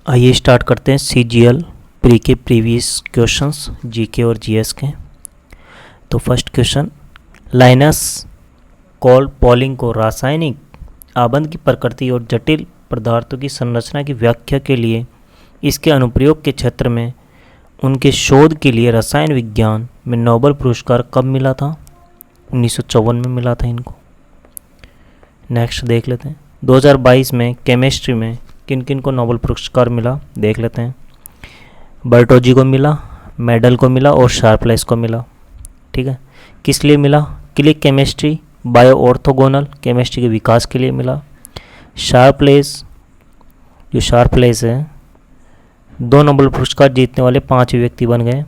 आइए स्टार्ट करते हैं CGL प्री के प्रीवियस क्वेश्चंस जीके और जीएस के। तो first question, Linus Carl Pauling को रासायनिक आबंध की प्रकृति और जटिल पदार्थों की संरचना की व्याख्या के लिए इसके अनुप्रयोग के क्षेत्र में उनके शोध के लिए रसायन विज्ञान में नोबेल पुरस्कार कब मिला था? 1954 में मिला था इनको। नेक्स्ट देख लेते हैं, 2022 में केमिस्ट्री में किन किन को नोबेल पुरस्कार मिला देख लेते हैं। बर्टोजी को मिला, मेडल को मिला और शार्पलेस को मिला। ठीक है, किस लिए मिला? Click chemistry, bio orthogonal chemistry के विकास के लिए मिला। शार्पलेस, जो शार्पलेस है, 2 नोबेल पुरस्कार जीतने वाले 5 व्यक्ति बन गए।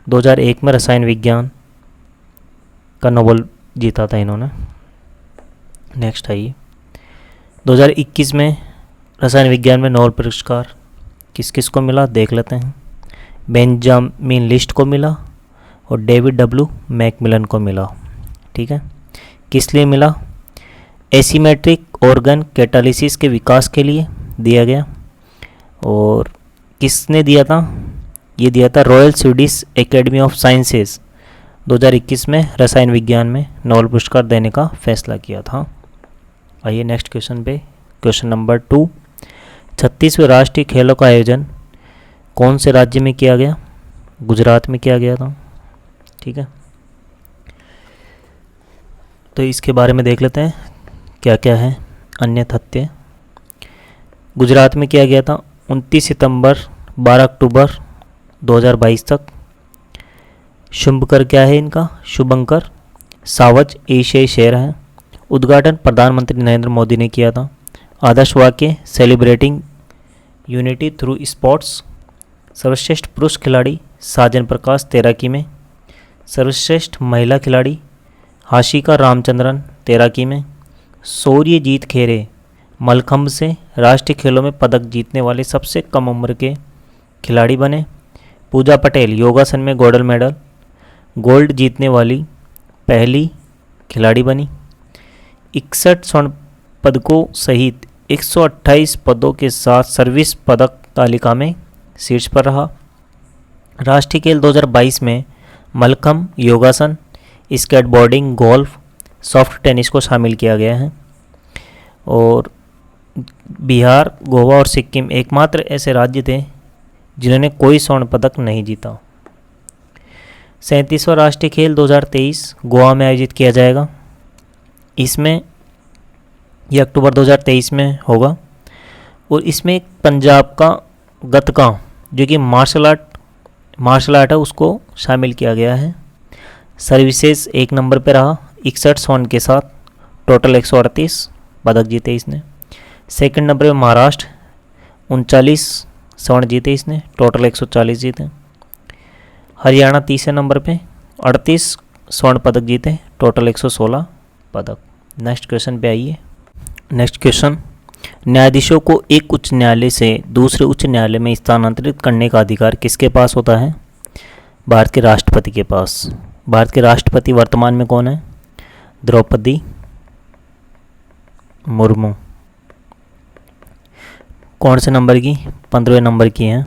2001 में रसायन विज्ञान का नोबेल जीता था इन्होंने। नेक्स्ट आइए, 2021 में रसायन विज्ञान में नोबेल पुरस्कार किस किस को मिला देख लेते हैं। बेंजामिन लिस्ट को मिला और डेविड डब्ल्यू मैकमिलन को मिला। ठीक है, किस लिए मिला? एसीमेट्रिक ऑर्गन कैटालिसिस के विकास के लिए दिया गया। और किसने दिया था? ये दिया था royal Swedish academy of sciences. 2021 में रसायन विज्ञान में नोबेल पुरस्कार देने का फैसला किया था। आइए नेक्स्ट क्वेश्चन पे, क्वेश्चन नंबर 2, 36वें राष्ट्रीय खेलों का आयोजन कौन से राज्य में किया गया? गुजरात में किया गया था। ठीक है, तो इसके बारे में देख लेते हैं क्या क्या है अन्य तथ्य। गुजरात में किया गया था 29 सितंबर 12 अक्टूबर 2022 तक। शुभंकर क्या है इनका? शुभंकर सावज एशियाई शहर है। उद्घाटन प्रधानमंत्री नरेंद्र मोदी ने किया था। आदर्श वाक्य सेलिब्रेटिंग यूनिटी थ्रू स्पोर्ट्स। सर्वश्रेष्ठ पुरुष खिलाड़ी साजन प्रकाश तैराकी में। सर्वश्रेष्ठ महिला खिलाड़ी हाशिका रामचंद्रन तैराकी में। सौर्यजीत खेरे मलखंब से राष्ट्रीय खेलों में पदक जीतने वाले सबसे कम उम्र के खिलाड़ी बने। पूजा पटेल योगासन में गोल्ड जीतने वाली पहली खिलाड़ी बनी। 61 स्वर्ण पदकों सहित 128 पदों के साथ सर्विस पदक तालिका में शीर्ष पर रहा। राष्ट्रीय खेल 2022 में मलखंब, योगासन, स्केटबोर्डिंग, गोल्फ, सॉफ्ट टेनिस को शामिल किया गया है। और बिहार, गोवा और सिक्किम एकमात्र ऐसे राज्य थे जिन्होंने कोई स्वर्ण पदक नहीं जीता। 37वां राष्ट्रीय खेल 2023 गोवा में आयोजित किया जाएगा। इसमें यह अक्टूबर 2023 में होगा। और इसमें पंजाब का गतका, जो कि मार्शल आर्ट है, उसको शामिल किया गया है। सर्विसेज 1 नंबर पर रहा 61 स्वर्ण के साथ, टोटल 138 पदक जीते इसने। सेकंड नंबर पर महाराष्ट्र 39 स्वर्ण जीते इसने, टोटल 140 जीते। हरियाणा तीसरे नंबर पे 38 स्वर्ण पदक जीते, टोटल 116 पदक। नेक्स्ट क्वेश्चन पे आइए। नेक्स्ट क्वेश्चन, न्यायाधीशों को एक उच्च न्यायालय से दूसरे उच्च न्यायालय में स्थानांतरित करने का अधिकार किसके पास होता है? भारत के राष्ट्रपति के पास। भारत के राष्ट्रपति वर्तमान में कौन है? द्रौपदी मुर्मू। कौन से नंबर की? 15वें नंबर की हैं।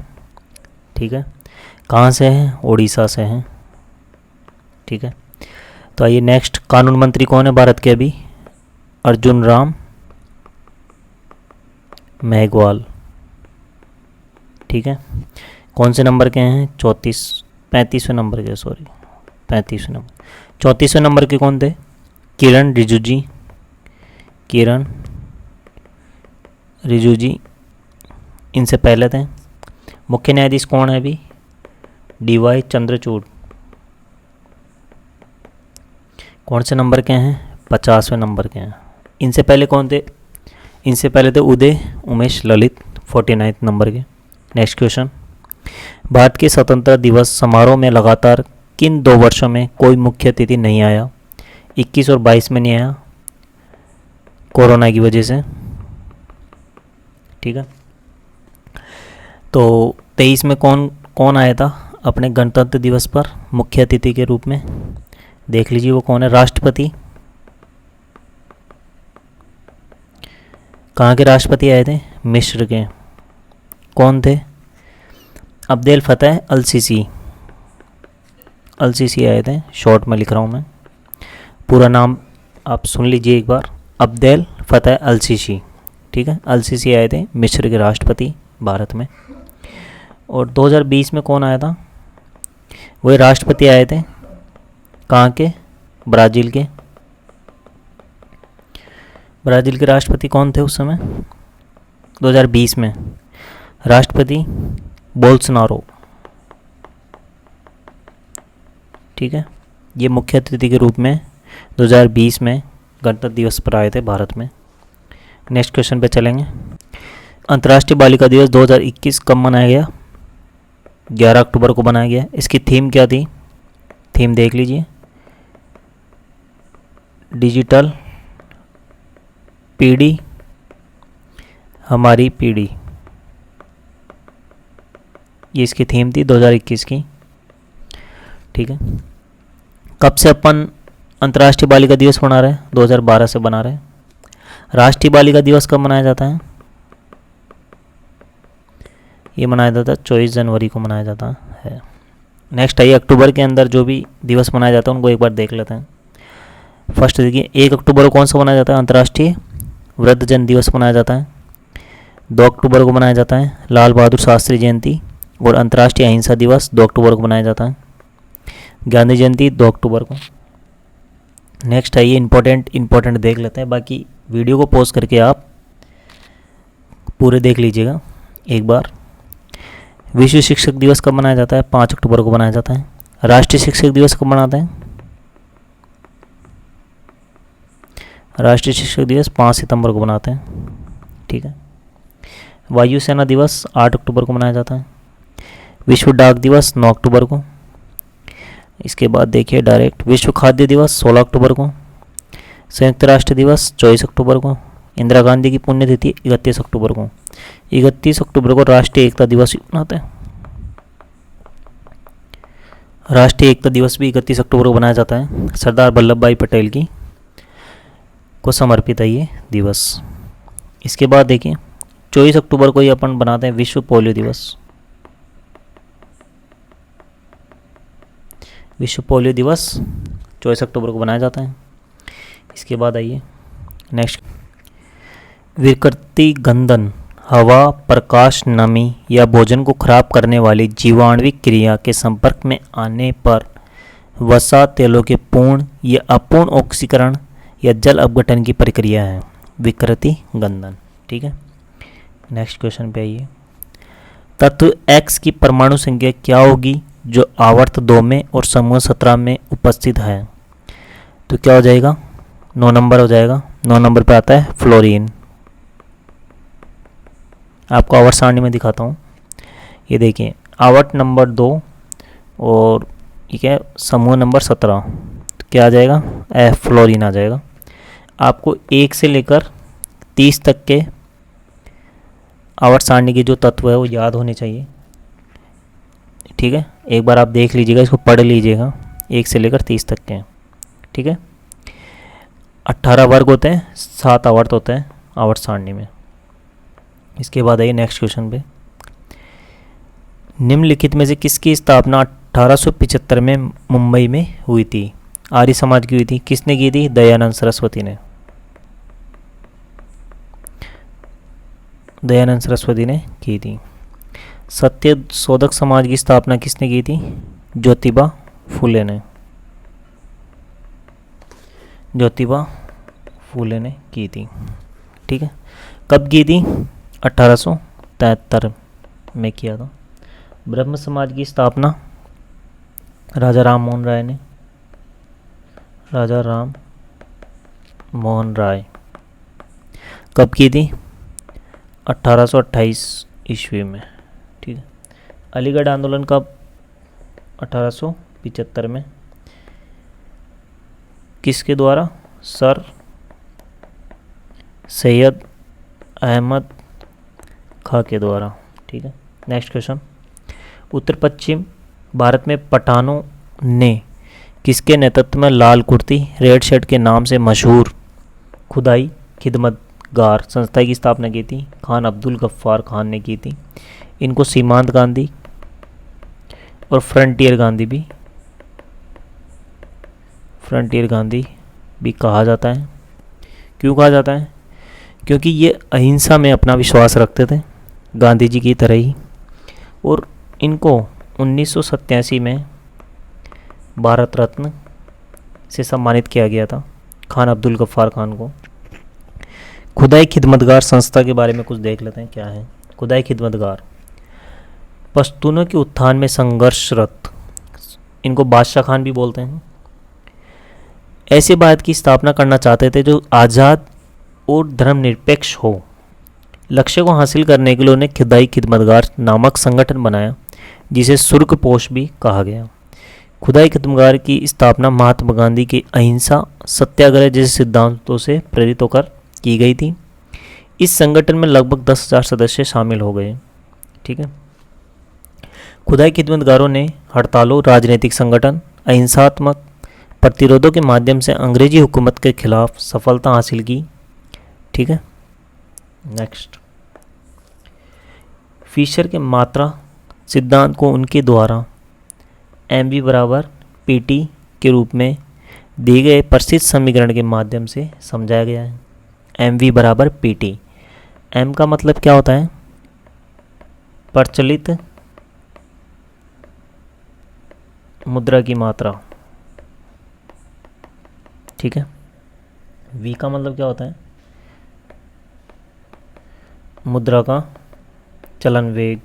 ठीक है, कहाँ से हैं? उड़ीसा से हैं। ठीक है, तो आइए नेक्स्ट, कानून मंत्री कौन है भारत के अभी? अर्जुन राम मेघवाल। ठीक है, कौन से नंबर के हैं? 35वें नंबर के, 35वें नंबर। 34वें नंबर के कौन थे? किरण रिजिजू इनसे पहले थे। मुख्य न्यायाधीश कौन है अभी? DY चंद्रचूड़। कौन से नंबर के हैं? 50वें नंबर के हैं। इनसे पहले कौन थे? इनसे पहले थे उदय उमेश ललित, 49 नंबर के। नेक्स्ट क्वेश्चन, भारत के स्वतंत्रता दिवस समारोह में लगातार किन 2 वर्षों में कोई मुख्य अतिथि नहीं आया? 21 और 22 में नहीं आया, कोरोना की वजह से। ठीक है, तो 23 में कौन आया था अपने गणतंत्र दिवस पर मुख्य अतिथि के रूप में? देख लीजिए वो कौन है? राष्ट्रपति। कहाँ के राष्ट्रपति आए थे? मिस्र के। कौन थे? अब्देल फतेह अल सीसी आए थे, शॉर्ट में लिख रहा हूँ मैं, पूरा नाम आप सुन लीजिए एक बार, अब्देल फतेह अल सीसी, ठीक है। अल सीसी आए थे, मिस्र के राष्ट्रपति भारत में। और 2020 में कौन आया था? वही राष्ट्रपति आए थे, कहाँ के? ब्राज़ील के। ब्राज़ील के राष्ट्रपति कौन थे उस समय 2020 में? राष्ट्रपति बोल्सोनारो, ठीक है। ये मुख्य अतिथि के रूप में 2020 में गणतंत्र दिवस पर आए थे भारत में। नेक्स्ट क्वेश्चन पे चलेंगे। अंतर्राष्ट्रीय बालिका दिवस 2021 कब मनाया गया? 11 अक्टूबर को मनाया गया। इसकी थीम क्या थी? थीम देख लीजिए, डिजिटल पीढ़ी हमारी पीढ़ी, ये इसकी थीम थी 2021 की, ठीक है। कब से अपन अंतर्राष्ट्रीय बालिका दिवस मना रहे हैं? 2012 से बना रहे हैं। राष्ट्रीय बालिका दिवस कब मनाया जाता है? ये मनाया जाता है 24 जनवरी को मनाया जाता है। नेक्स्ट आइए, अक्टूबर के अंदर जो भी दिवस मनाया जाता है उनको एक बार देख लेते हैं। फर्स्ट देखिए, 1 अक्टूबर को कौन सा मनाया जाता है? अंतर्राष्ट्रीय वृद्धजन दिवस मनाया जाता है। 2 अक्टूबर को मनाया जाता है लाल बहादुर शास्त्री जयंती। और अंतर्राष्ट्रीय अहिंसा दिवस 2 अक्टूबर को मनाया जाता है। गांधी जयंती 2 अक्टूबर को। नेक्स्ट आइए, इंपॉर्टेंट देख लेते हैं, बाकी वीडियो को पॉज करके आप पूरे देख लीजिएगा एक बार। विश्व शिक्षक दिवस कब मनाया जाता है? 5 अक्टूबर को मनाया जाता है। राष्ट्रीय शिक्षक दिवस कब मनाते हैं? राष्ट्रीय शिक्षक दिवस 5 सितंबर को मनाते हैं, ठीक है। वायुसेना दिवस 8 अक्टूबर को मनाया जाता है। विश्व डाक दिवस 9 अक्टूबर को। इसके बाद देखिए डायरेक्ट, विश्व खाद्य दिवस 16 अक्टूबर को। संयुक्त राष्ट्र दिवस 24 अक्टूबर को। इंदिरा गांधी की पुण्यतिथि 31 अक्टूबर को। 31 अक्टूबर को राष्ट्रीय एकता दिवस मनाते हैं। राष्ट्रीय एकता दिवस भी 31 अक्टूबर को मनाया जाता है। सरदार वल्लभ भाई पटेल की को समर्पित है ये दिवस। इसके बाद देखिए 24 अक्टूबर को ही अपन बनाते हैं विश्व पोलियो दिवस। विश्व पोलियो दिवस 24 अक्टूबर को मनाया जाता है। इसके बाद आइए नेक्स्ट, विकृति गंधन हवा, प्रकाश, नमी या भोजन को खराब करने वाली जीवाणुविक क्रिया के संपर्क में आने पर वसा तेलों के पूर्ण या अपूर्ण ऑक्सीकरण या जल अपघटन की प्रक्रिया है विकृति गंधन, ठीक है। नेक्स्ट क्वेश्चन पे आइए, तत्व X की परमाणु संख्या क्या होगी जो आवर्त 2 में और समूह 17 में उपस्थित है? तो क्या हो जाएगा? 9 नंबर हो जाएगा। 9 नंबर पे आता है फ्लोरीन। आपको आवर्त सारणी में दिखाता हूँ। ये देखिए, आवर्त नंबर 2 और ये क्या है, समूह नंबर 17, तो क्या आ जाएगा? फ्लोरीन आ जाएगा। आपको 1 से लेकर 30 तक के आवर्त सारणी के जो तत्व है वो याद होने चाहिए, ठीक है। एक बार आप देख लीजिएगा, इसको पढ़ लीजिएगा, 1 से लेकर 30 तक के, ठीक है। 18 वर्ग होते हैं, 7 आवर्त होते हैं आवर्त सारणी में। इसके बाद आइए नेक्स्ट क्वेश्चन पे, निम्नलिखित में से किसकी स्थापना 1875 में मुंबई में हुई थी? आर्य समाज की हुई थी। किसने की थी? दयानंद सरस्वती ने। दयानंद सरस्वती ने की थी। सत्य शोधक समाज की स्थापना किसने की थी? ज्योतिबा फुले ने। ज्योतिबा फुले ने की थी, ठीक है। कब की थी? 1873 में किया था। ब्रह्म समाज की स्थापना राजा राम मोहन राय ने। राजा राम मोहन राय कब की थी? 1828 ईस्वी में, ठीक है। अलीगढ़ आंदोलन कब? 1875 में। किसके द्वारा? सर सैयद अहमद खां के द्वारा, ठीक है। नेक्स्ट क्वेश्चन, उत्तर पश्चिम भारत में पठानों ने किसके नेतृत्व में लाल कुर्ती रेड शर्ट के नाम से मशहूर खुदाई खिदमतगार संस्था की स्थापना की थी? खान अब्दुल गफ्फार खान ने की थी। इनको सीमांत गांधी और फ्रंटियर गांधी भी कहा जाता है। क्यों कहा जाता है? क्योंकि ये अहिंसा में अपना विश्वास रखते थे, गांधी जी की तरह ही। और इनको 1987 में भारत रत्न से सम्मानित किया गया था, खान अब्दुल गफ्फार खान को। खुदाई खिदमतगार संस्था के बारे में कुछ देख लेते हैं क्या है। खुदाई खिदमतगार पश्तूनों के उत्थान में संघर्षरत, इनको बादशाह खान भी बोलते हैं, ऐसे भारत की स्थापना करना चाहते थे जो आज़ाद और धर्मनिरपेक्ष हो। लक्ष्य को हासिल करने के लिए उन्हें खुदाई खिदमतगार नामक संगठन बनाया, जिसे शुल्कपोश भी कहा गया। खुदाई खिदमतगार की स्थापना महात्मा गांधी के अहिंसा सत्याग्रह जैसे सिद्धांतों से प्रेरित होकर की गई थी। इस संगठन में लगभग 10,000 सदस्य शामिल हो गए। ठीक है। खुदाई खिदमतगारों ने हड़तालों, राजनीतिक संगठन, अहिंसात्मक प्रतिरोधों के माध्यम से अंग्रेजी हुकूमत के खिलाफ सफलता हासिल की। ठीक है। नेक्स्ट, फिशर के मात्रा सिद्धांत को उनके द्वारा mv बराबर pt के रूप में दिए गए प्रसिद्ध समीकरण के माध्यम से समझाया गया है। mv बराबर pt, m का मतलब क्या होता है? प्रचलित मुद्रा की मात्रा। ठीक है। v का मतलब क्या होता है? मुद्रा का चलन वेग।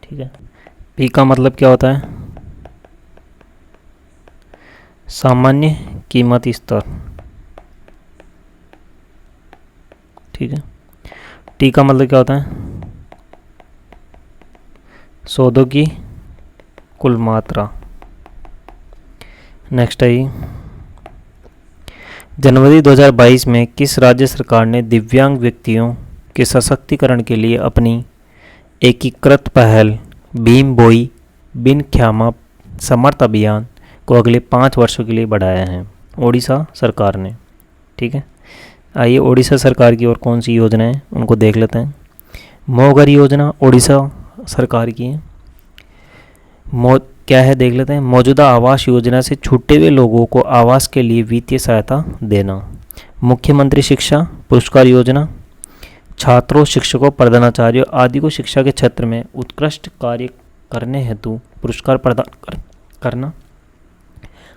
ठीक है। p का मतलब क्या होता है? सामान्य कीमत स्तर। ठीक है। t का मतलब क्या होता है? सौदों की कुल मात्रा। नेक्स्ट है, जनवरी 2022 में किस राज्य सरकार ने दिव्यांग व्यक्तियों के सशक्तिकरण के लिए अपनी एकीकृत पहल भीम बोई बिन ख्यामा समर्थ अभियान को अगले 5 वर्षों के लिए बढ़ाया है? ओडिशा सरकार ने। ठीक है। आइए ओडिशा सरकार की और कौन सी योजना है उनको देख लेते हैं। मो घर योजना ओडिशा सरकार की है। क्या है देख लेते हैं। मौजूदा आवास योजना से छूटे हुए लोगों को आवास के लिए वित्तीय सहायता देना। मुख्यमंत्री शिक्षा पुरस्कार योजना छात्रों, शिक्षकों, प्रधानाचार्यों आदि को शिक्षा के क्षेत्र में उत्कृष्ट कार्य करने हेतु पुरस्कार प्रदान करना।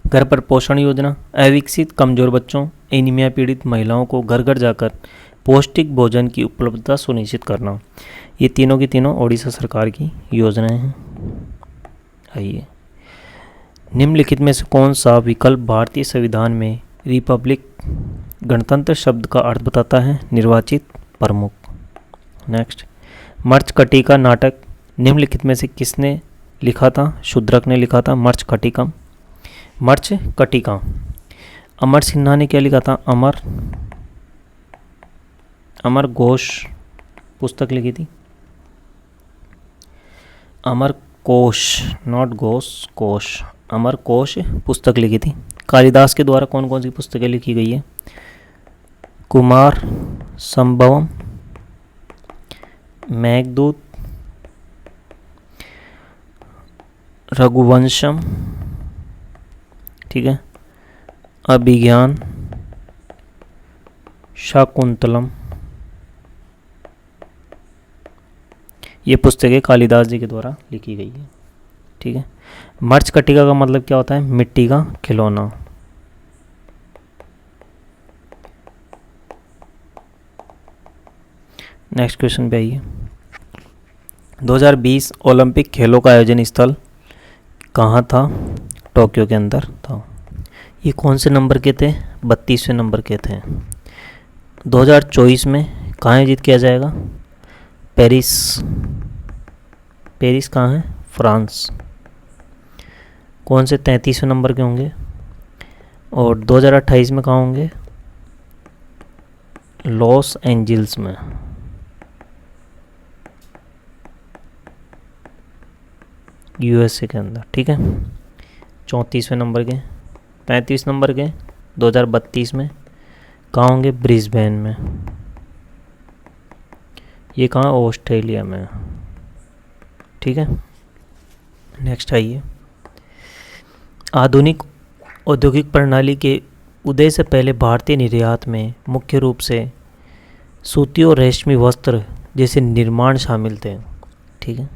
घर पर पोषण योजना अविकसित कमजोर बच्चों, एनीमिया पीड़ित महिलाओं को घर घर जाकर पौष्टिक भोजन की उपलब्धता सुनिश्चित करना। ये तीनों की तीनों ओडिशा सरकार की योजनाएं हैं। आइए, निम्नलिखित में से कौन सा विकल्प भारतीय संविधान में रिपब्लिक गणतंत्र शब्द का अर्थ बताता है? निर्वाचित प्रमुख। नेक्स्ट, मर्चकटिका नाटक निम्नलिखित में से किसने लिखा था? शूद्रक ने लिखा था मर्चकटिकम। मर्चकटिका। अमर सिन्हा ने क्या लिखा था? अमर घोष पुस्तक लिखी थी। अमर कोश, नॉट घोष, कोश, अमर कोश पुस्तक लिखी थी। कालिदास के द्वारा कौन कौन सी पुस्तकें लिखी गई है? कुमार संभवम, मेघदूत, रघुवंशम, ठीक है, अभिज्ञान, शाकुंतलम। ये पुस्तकें कालिदास जी के द्वारा लिखी गई है। ठीक है। मर्चकटिका का मतलब क्या होता है? मिट्टी का खिलौना। नेक्स्ट क्वेश्चन पे आइए। 2020 ओलंपिक खेलों का आयोजन स्थल कहाँ था? टोक्यो के अंदर था। ये कौन से नंबर के थे? 32वें नंबर के थे। 2024 में कहाँ आयोजित किया जाएगा? पेरिस। पेरिस कहाँ है? फ्रांस। कौन से 33वें नंबर के होंगे? और 2028 में कहाँ होंगे? लॉस एंजल्स में। यूएसए के अंदर। ठीक है। 34वें नंबर के, 35 नंबर के 2032 में कहाँ होंगे? ब्रिस्बेन में। ये कहाँ, ऑस्ट्रेलिया में। ठीक है, नेक्स्ट आइए। आधुनिक औद्योगिक प्रणाली के उदय से पहले भारतीय निर्यात में मुख्य रूप से सूती और रेशमी वस्त्र जैसे निर्माण शामिल थे। ठीक है,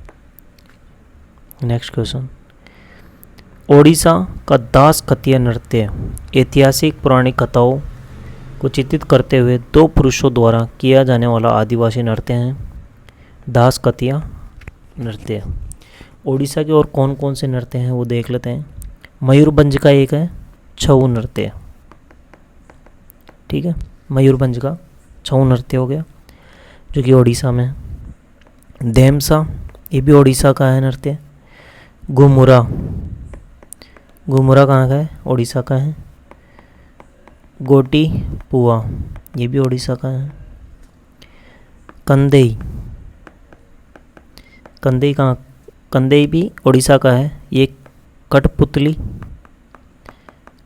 नेक्स्ट क्वेश्चन। ओडिशा का दास कतिया नृत्य ऐतिहासिक पौराणिक कथाओं को चित्रित करते हुए दो पुरुषों द्वारा किया जाने वाला आदिवासी नृत्य है दास कतिया नृत्य। ओडिशा के और कौन कौन से नृत्य हैं वो देख लेते हैं। मयूरभंज का एक है छऊ नृत्य। ठीक है, मयूरभंज का छऊ नृत्य हो गया जो कि ओडिशा में है। धेमसा, ये भी ओडिशा का है नृत्य। घुमुरा, घुमुरा कहाँ का है, ओडिशा का है। गोटी पुआ, ये भी ओडिशा का है। कंदेई, कंदेई कहाँ, कंदेई भी ओडिशा का है। ये कठपुतली,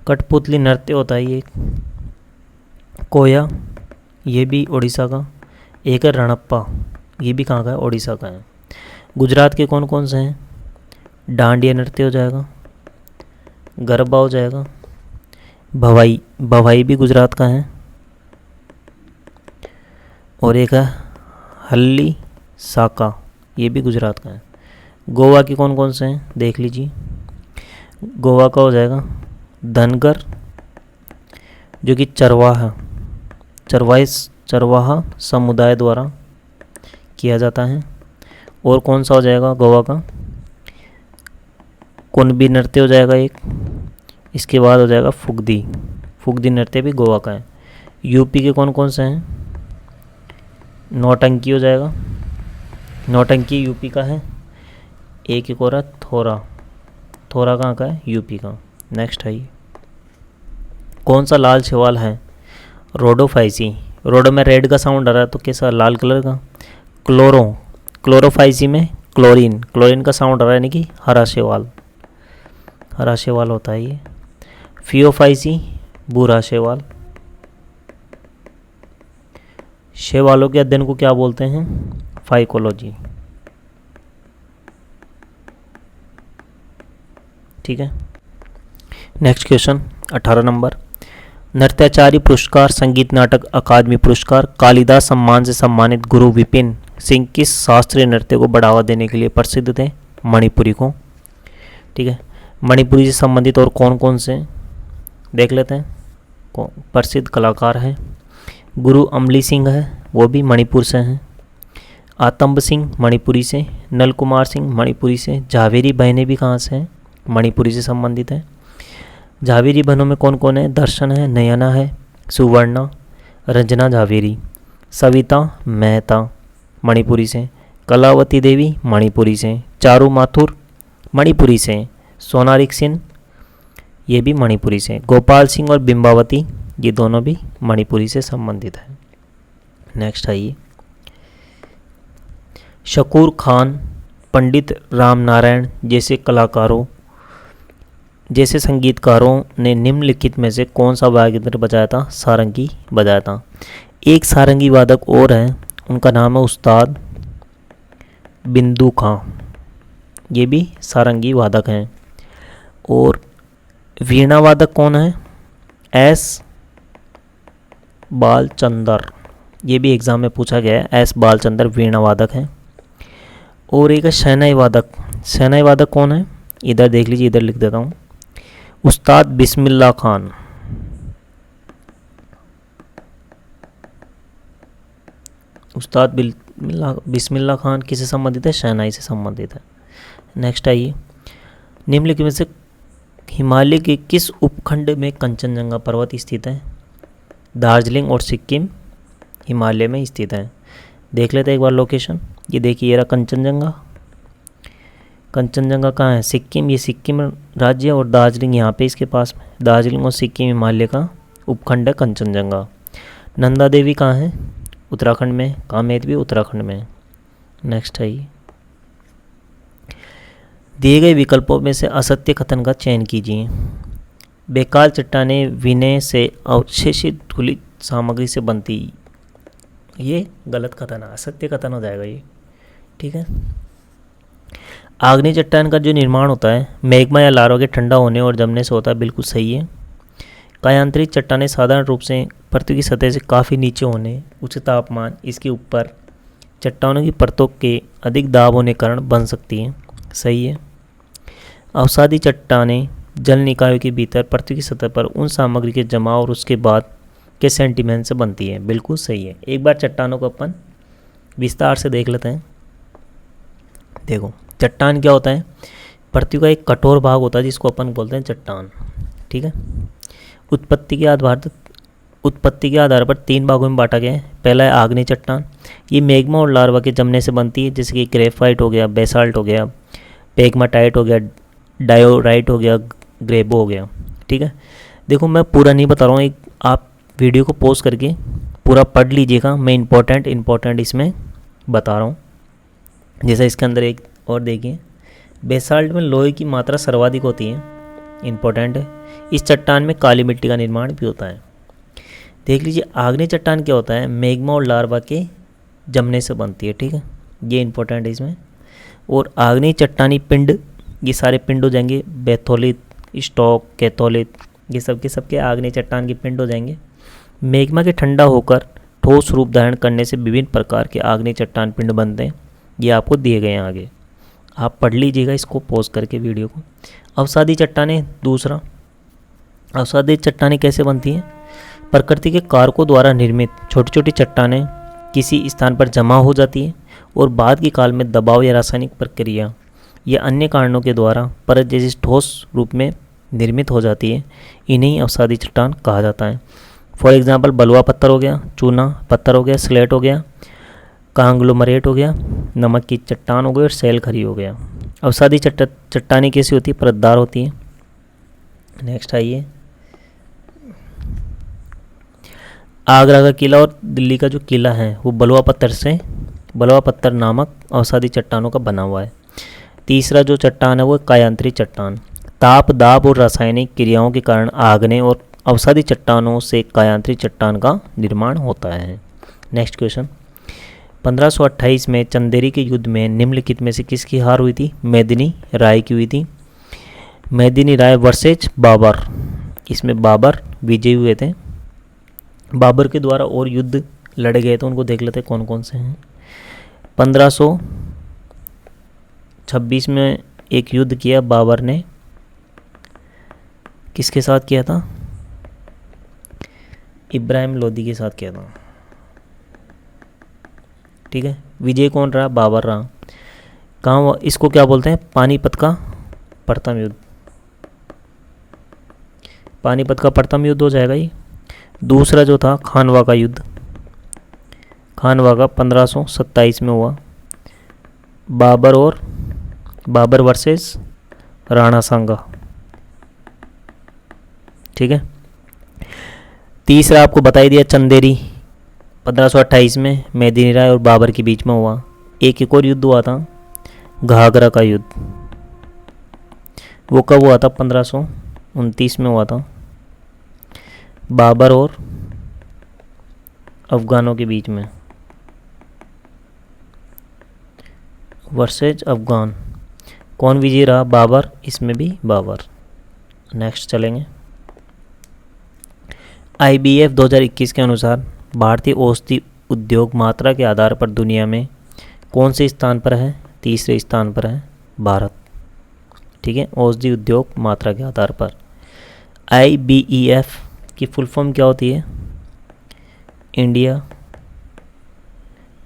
कठपुतली नृत्य होता है ये। कोया, ये भी ओडिशा का। एक है रणप्पा, ये भी कहाँ का है, ओडिशा का है। गुजरात के कौन कौन से हैं, डांडिया नृत्य हो जाएगा, गरबा हो जाएगा, भवाई, भवाई भी गुजरात का है, और एक है हल्ली साका, ये भी गुजरात का है। गोवा के कौन कौन से हैं देख लीजिए। गोवा का हो जाएगा धनगर, जो कि चरवाहा समुदाय द्वारा किया जाता है। और कौन सा हो जाएगा गोवा का, कुणबी नृत्य हो जाएगा एक। इसके बाद हो जाएगा फुगदी, फुगदी नृत्य भी गोवा का है। यूपी के कौन कौन से हैं, नौटंकी हो जाएगा, नौटंकी यूपी का है। एक और है थोरा, थोरा कहाँ का है, यूपी का। नेक्स्ट है ये। कौन सा लाल शैवाल है, रोडोफाइसी। रोडो में रेड का साउंड आ रहा है तो कैसा, लाल कलर का। क्लोरो, क्लोरोफाइसी में क्लोरीन, क्लोरीन का साउंड आ रहा है यानी कि हरा शैवाल, हरा शैवाल होता है ये। फियोफाइसी, भूरा शैवाल। शैवालों के अध्ययन को क्या बोलते हैं, फाइकोलॉजी। ठीक है, नेक्स्ट क्वेश्चन 18 नंबर। नृत्याचार्य पुरस्कार, संगीत नाटक अकादमी पुरस्कार, कालिदास सम्मान से सम्मानित गुरु विपिन सिंह किस शास्त्रीय नृत्य को बढ़ावा देने के लिए प्रसिद्ध थे, मणिपुरी को। ठीक है, मणिपुरी से संबंधित और कौन कौन से देख लेते हैं। प्रसिद्ध कलाकार हैं, गुरु अमली सिंह है, वो भी मणिपुर से हैं। आतंब सिंह मणिपुरी से, नल कुमार सिंह मणिपुरी से। झावेरी बहनें भी कहाँ से हैं, मणिपुरी से संबंधित है। झावेरी बहनों में कौन कौन है, दर्शन है, नयना है, सुवर्णा, रंजना झावेरी। सविता मेहता मणिपुरी से। कलावती देवी मणिपुरी से। चारू माथुर मणिपुरी से। सोनारिक सिंह ये भी मणिपुरी से। गोपाल सिंह और बिंबावती ये दोनों भी मणिपुरी से संबंधित है। नेक्स्ट आइए। शकूर खान, पंडित रामनारायण जैसे कलाकारों, जैसे संगीतकारों ने निम्नलिखित में से कौन सा वाद्य यंत्र बजाया था, सारंगी बजाया था। एक सारंगी वादक और हैं, उनका नाम है उस्ताद बिंदु खां, ये भी सारंगी वादक हैं। और वीणा वादक कौन है, एस बालचंदर, ये भी एग्ज़ाम में पूछा गया है, एस बालचंदर वीणा वादक हैं। और एक है शहनाई वादक, शहनाई वादक कौन है, इधर देख लीजिए, इधर लिख देता हूँ, उस्ताद बिस्मिल्लाह खान। उस्ताद बिस्मिल्लाह खान किससे संबंधित है, शहनाई से संबंधित है। नेक्स्ट आइए। निम्नलिखित में से हिमालय के किस उपखंड में कंचनजंगा पर्वत स्थित है। दार्जिलिंग और सिक्किम हिमालय में स्थित है। देख लेते हैं एक बार लोकेशन। ये देखिए, ये रहा कंचनजंगा। कंचनजंगा कहाँ है, सिक्किम, ये सिक्किम राज्य और दार्जिलिंग यहाँ पे इसके पास में। दार्जिलिंग और सिक्किम हिमालय का उपखंड है कंचनजंगा। नंदा देवी कहाँ है, उत्तराखंड में। कामेर भी उत्तराखंड में। नेक्स्ट है ये। दिए गए विकल्पों में से असत्य कथन का चयन कीजिए। बेकाल चट्टानें विनय से अवशेषित धूलित सामग्री से बनती ये गलत कथन है, असत्य कथन हो जाएगा ये। ठीक है। आग्नेय चट्टान का जो निर्माण होता है मैग्मा या लावा के ठंडा होने और जमने से होता है, बिल्कुल सही है। कायांतरित चट्टानें साधारण रूप से पृथ्वी की सतह से काफ़ी नीचे होने, उच्च तापमान, इसके ऊपर चट्टानों की परतों के अधिक दाब होने के कारण बन सकती हैं, सही है। अवसादी चट्टानें जल निकायों के भीतर पृथ्वी की सतह पर उन सामग्री के जमाव और उसके बाद के सेंटीमेंट से बनती है, बिल्कुल सही है। एक बार चट्टानों को अपन विस्तार से देख लेते हैं। देखो चट्टान क्या होता है, पृथ्वी का एक कठोर भाग होता है जिसको अपन बोलते हैं चट्टान। ठीक है। उत्पत्ति के आधार पर 3 भागों में बांटा गया है। पहला है आग्नेय चट्टान, ये मैग्मा और लार्वा के जमने से बनती है, जैसे कि ग्रेफाइट हो गया, बेसाल्ट हो गया, पेगमाटाइट हो गया, डायोराइट हो गया, ग्रेबो हो गया। ठीक है। देखो मैं पूरा नहीं बता रहा हूँ, एक आप वीडियो को पॉज करके पूरा पढ़ लीजिएगा, मैं इम्पोर्टेंट इसमें बता रहा हूँ। जैसे इसके अंदर एक और देखिए, बेसाल्ट में लोहे की मात्रा सर्वाधिक होती है, इम्पोर्टेंट है। इस चट्टान में काली मिट्टी का निर्माण भी होता है। देख लीजिए आग्नेय चट्टान क्या होता है, मैग्मा और लार्वा के जमने से बनती है। ठीक है, ये इम्पोर्टेंट है इसमें। और आग्नेय चट्टानी पिंड, ये सारे पिंड हो जाएंगे, बेथोलित, स्टॉक, कैथोलित, ये सब के सबके आग्नेय चट्टान के पिंड हो जाएंगे। मैग्मा के ठंडा होकर ठोस रूप धारण करने से विभिन्न प्रकार के आग्नेय चट्टान पिंड बनते हैं, ये आपको दिए गए हैं आगे, आप पढ़ लीजिएगा इसको पॉज करके वीडियो को। अवसादी चट्टानें दूसरा, अवसादी चट्टानें कैसे बनती हैं, प्रकृति के कारकों द्वारा निर्मित छोटी छोटी चट्टानें किसी स्थान पर जमा हो जाती हैं और बाद के काल में दबाव या रासायनिक प्रक्रिया या अन्य कारणों के द्वारा परत जैसी ठोस रूप में निर्मित हो जाती है, इन्हें अवसादी चट्टान कहा जाता है। फॉर एग्जांपल बलुआ पत्थर हो गया, चूना पत्थर हो गया, स्लेट हो गया, कांग्लोमरेट हो गया, नमक की चट्टान हो गई और सेल खरी हो गया। अवसादी चट्टानें कैसी होती है, परतदार होती है। नेक्स्ट आइए, आगरा का किला और दिल्ली का जो किला है वो बलुआ पत्थर नामक अवसादी चट्टानों का बना हुआ है। तीसरा जो चट्टान है वो कायांतरित चट्टान, ताप, दाब और रासायनिक क्रियाओं के कारण आग्नेय और अवसादी चट्टानों से कायांतरित चट्टान का निर्माण होता है। नेक्स्ट क्वेश्चन, 1528 में चंदेरी के युद्ध में निम्नलिखित में से किसकी हार हुई थी, मेदिनी राय की हुई थी। मेदिनी राय वर्सेज बाबर, इसमें बाबर विजयी हुए थे। बाबर के द्वारा और युद्ध लड़े गए थे, उनको देख लेते कौन कौन से हैं। 1526 में एक युद्ध किया बाबर ने, किसके साथ किया था, इब्राहिम लोदी के साथ किया था। ठीक है, विजय कौन रहा, बाबर रहा। कहाँ, इसको क्या बोलते हैं, पानीपत का प्रथम युद्ध, पानीपत का प्रथम युद्ध हो जाएगा ये। दूसरा जो था खानवा का युद्ध, खानवा का 1527 में हुआ, बाबर वर्सेस राणा सांगा। ठीक है। तीसरा आपको बता ही दिया चंदेरी 1528 में मेदिनी राय और बाबर के बीच में हुआ। एक और युद्ध हुआ था घाघरा का युद्ध, वो कब हुआ था, 1529 में हुआ था, बाबर और अफगानों के बीच में वर्सेज अफगान। कौन विजयी रहा, बाबर, इसमें भी बाबर। नेक्स्ट चलेंगे, IBF 2021 के अनुसार भारतीय औषधि उद्योग मात्रा के आधार पर दुनिया में कौन से स्थान पर है, तीसरे स्थान पर है भारत। ठीक है, औषधि उद्योग मात्रा के आधार पर। IBEF की फुल फॉर्म क्या होती है, इंडिया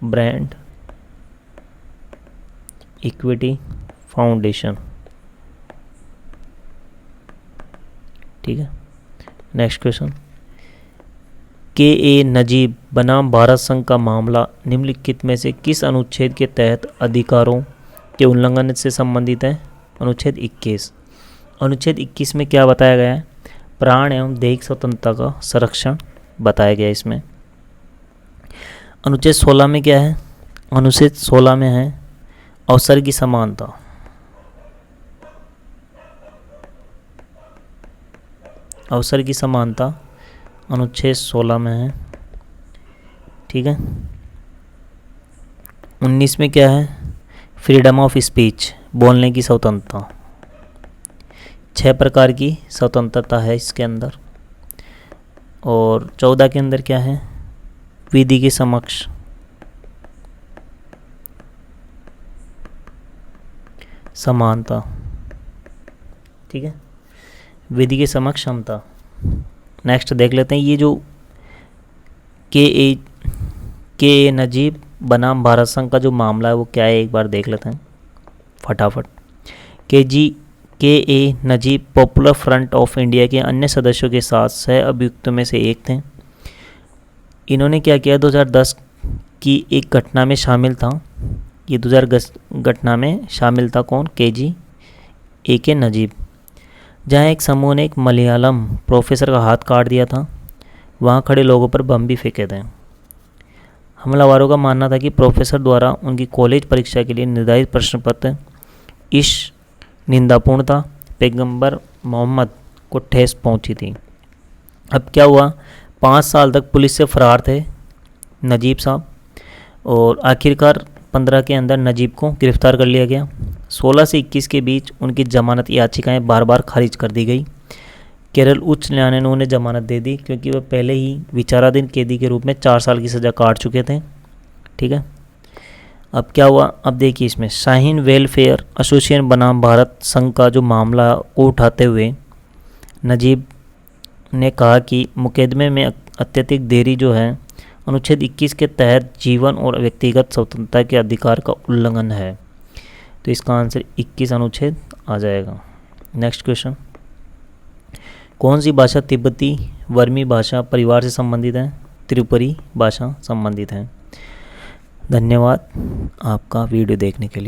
ब्रांड इक्विटी फाउंडेशन। ठीक है। नेक्स्ट क्वेश्चन, KA नजीब बनाम भारत संघ का मामला निम्नलिखित में से किस अनुच्छेद के तहत अधिकारों के उल्लंघन से संबंधित है, अनुच्छेद 21। अनुच्छेद 21 में क्या बताया गया है, प्राण एवं दैहिक स्वतंत्रता का संरक्षण बताया गया है इसमें। अनुच्छेद 16 में क्या है, अनुच्छेद 16 में है अवसर की समानता। अवसर की समानता अनुच्छेद 16 में है। ठीक है। 19 में क्या है, फ्रीडम ऑफ स्पीच, बोलने की स्वतंत्रता। 6 प्रकार की स्वतंत्रता है इसके अंदर। और 14 के अंदर क्या है, विधि के समक्ष समानता। ठीक है, विधि के समक्ष समता। नेक्स्ट देख लेते हैं, ये जो के नजीब बनाम भारत संघ का जो मामला है वो क्या है, एक बार देख लेते हैं फटाफट। K A Najeeb Popular Front of India के अन्य सदस्यों के साथ सह अभियुक्तों में से एक थे। इन्होंने क्या किया, 2010 की एक घटना में शामिल था। ये 2010 घटना में शामिल था कौन, के नजीब, जहाँ एक समूह ने एक मलयालम प्रोफेसर का हाथ काट दिया था। वहाँ खड़े लोगों पर बम भी फेंके थे। हमलावरों का मानना था कि प्रोफेसर द्वारा उनकी कॉलेज परीक्षा के लिए निर्धारित प्रश्न पत्र इस निंदापूर्ण था, पैगंबर मोहम्मद को ठेस पहुंची थी। अब क्या हुआ, 5 साल तक पुलिस से फरार थे नजीब साहब, और आखिरकार 15 के अंदर नजीब को गिरफ्तार कर लिया गया। 16 से 21 के बीच उनकी जमानत याचिकाएं बार बार खारिज कर दी गई। केरल उच्च न्यायालय ने उन्हें जमानत दे दी क्योंकि वह पहले ही विचाराधीन कैदी के रूप में 4 साल की सज़ा काट चुके थे। ठीक है, अब क्या हुआ, अब देखिए इसमें शाहीन वेलफेयर एसोसिएशन बनाम भारत संघ का जो मामला को उठाते हुए नजीब ने कहा कि मुकदमे में अत्यधिक देरी जो है अनुच्छेद 21 के तहत जीवन और व्यक्तिगत स्वतंत्रता के अधिकार का उल्लंघन है। तो इसका आंसर 21 अनुच्छेद आ जाएगा। नेक्स्ट क्वेश्चन, कौन सी भाषा तिब्बती वर्मी भाषा परिवार से संबंधित है, त्रिपुरी भाषा संबंधित है। धन्यवाद आपका वीडियो देखने के लिए।